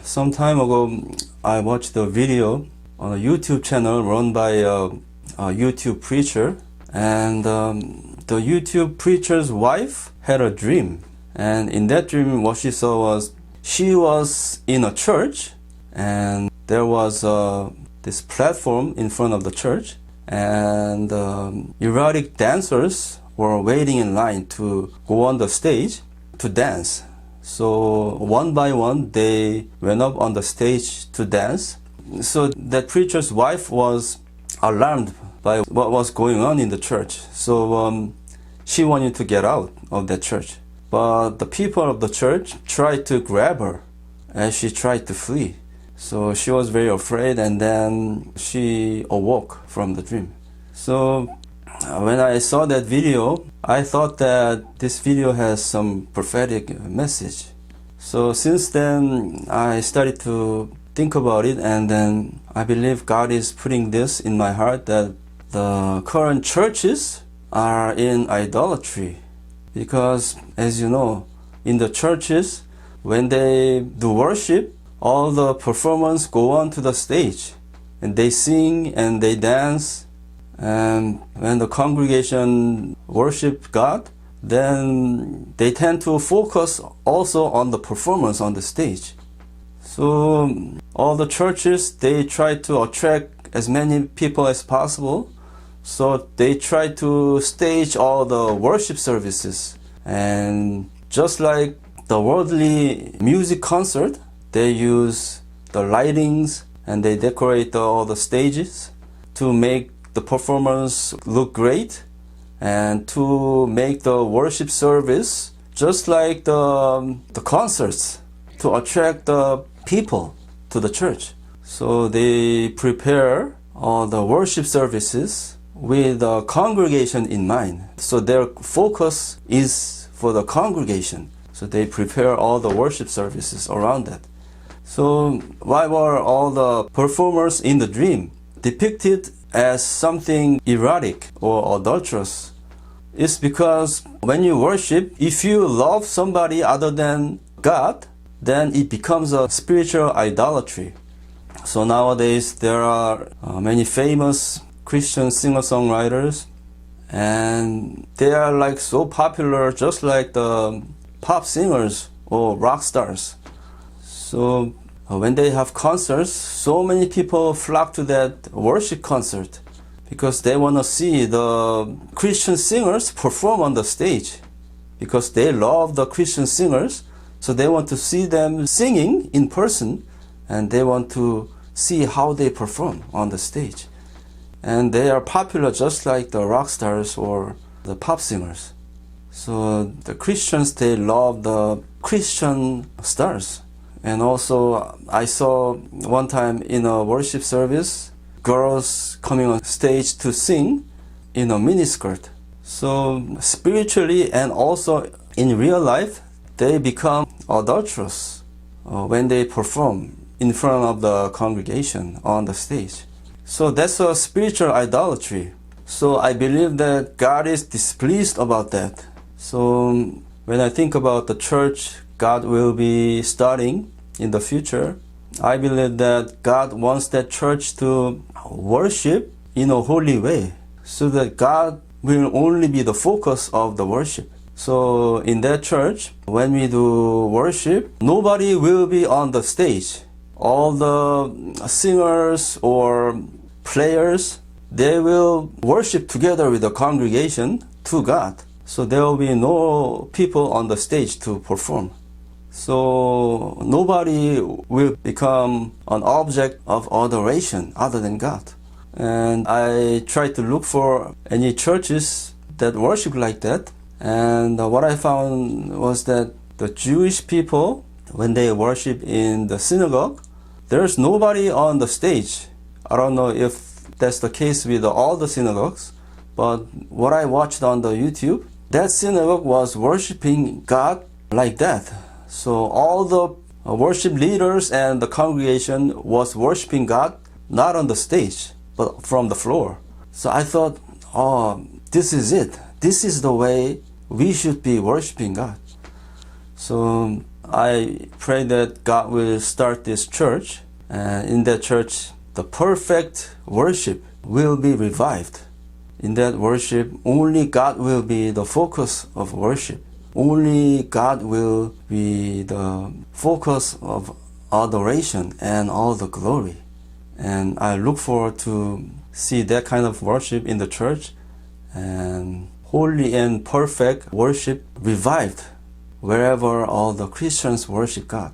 some time ago, I watched a video on a YouTube channel run by a YouTube preacher, and the YouTube preacher's wife had a dream. And in that dream, what she saw was she was in a church, and there was this platform in front of the church, and erotic dancers were waiting in line to go on the stage to dance. So one by one, they went up on the stage to dance. So that preacher's wife was alarmed by what was going on in the church. So she wanted to get out of that church. But the people of the church tried to grab her as she tried to flee. So she was very afraid, and then she awoke from the dream. So when I saw that video, I thought that this video has some prophetic message. So since then, I started to think about it, and then I believe God is putting this in my heart, that the current churches are in idolatry. Because as you know, in the churches, when they do worship, all the performers go on to the stage and they sing and they dance. And when the congregation worship God, then they tend to focus also on the performance on the stage. So all the churches, they try to attract as many people as possible. So they try to stage all the worship services. And just like the worldly music concert, they use the lightings and they decorate all the stages to make the performance look great, and to make the worship service just like the concerts, to attract the people to the church. So they prepare all the worship services with the congregation in mind. So their focus is for the congregation. So they prepare all the worship services around that. So why were all the performers in the dream depicted as something erotic or adulterous? It's because when you worship, if you love somebody other than God, then it becomes a spiritual idolatry. So nowadays there are many famous Christian singer-songwriters, and they are like so popular, just like the pop singers or rock stars. So when they have concerts, so many people flock to that worship concert because they want to see the Christian singers perform on the stage, because they love the Christian singers. So they want to see them singing in person, and they want to see how they perform on the stage. And they are popular just like the rock stars or the pop singers. So the Christians, they love the Christian stars. And also I saw one time in a worship service, girls coming on stage to sing in a miniskirt. So spiritually and also in real life, they become adulterous when they perform in front of the congregation on the stage. So that's a spiritual idolatry. So I believe that God is displeased about that. So when I think about the church God will be starting in the future, I believe that God wants that church to worship in a holy way, so that God will only be the focus of the worship. So in that church, when we do worship, nobody will be on the stage. All the singers or players, they will worship together with the congregation to God. So there will be no people on the stage to perform. So nobody will become an object of adoration other than God. And I tried to look for any churches that worship like that. And what I found was that the Jewish people, when they worship in the synagogue, there's nobody on the stage. I don't know if that's the case with all the synagogues, but what I watched on the YouTube, that synagogue was worshiping God like that. So all the worship leaders and the congregation was worshiping God not on the stage, but from the floor. So I thought, oh, this is it. This is the way we should be worshiping God. So I pray that God will start this church, and in that church, the perfect worship will be revived. In that worship, only God will be the focus of worship. Only God will be the focus of adoration and all the glory. And I look forward to see that kind of worship in the church, and holy and perfect worship revived wherever all the Christians worship God.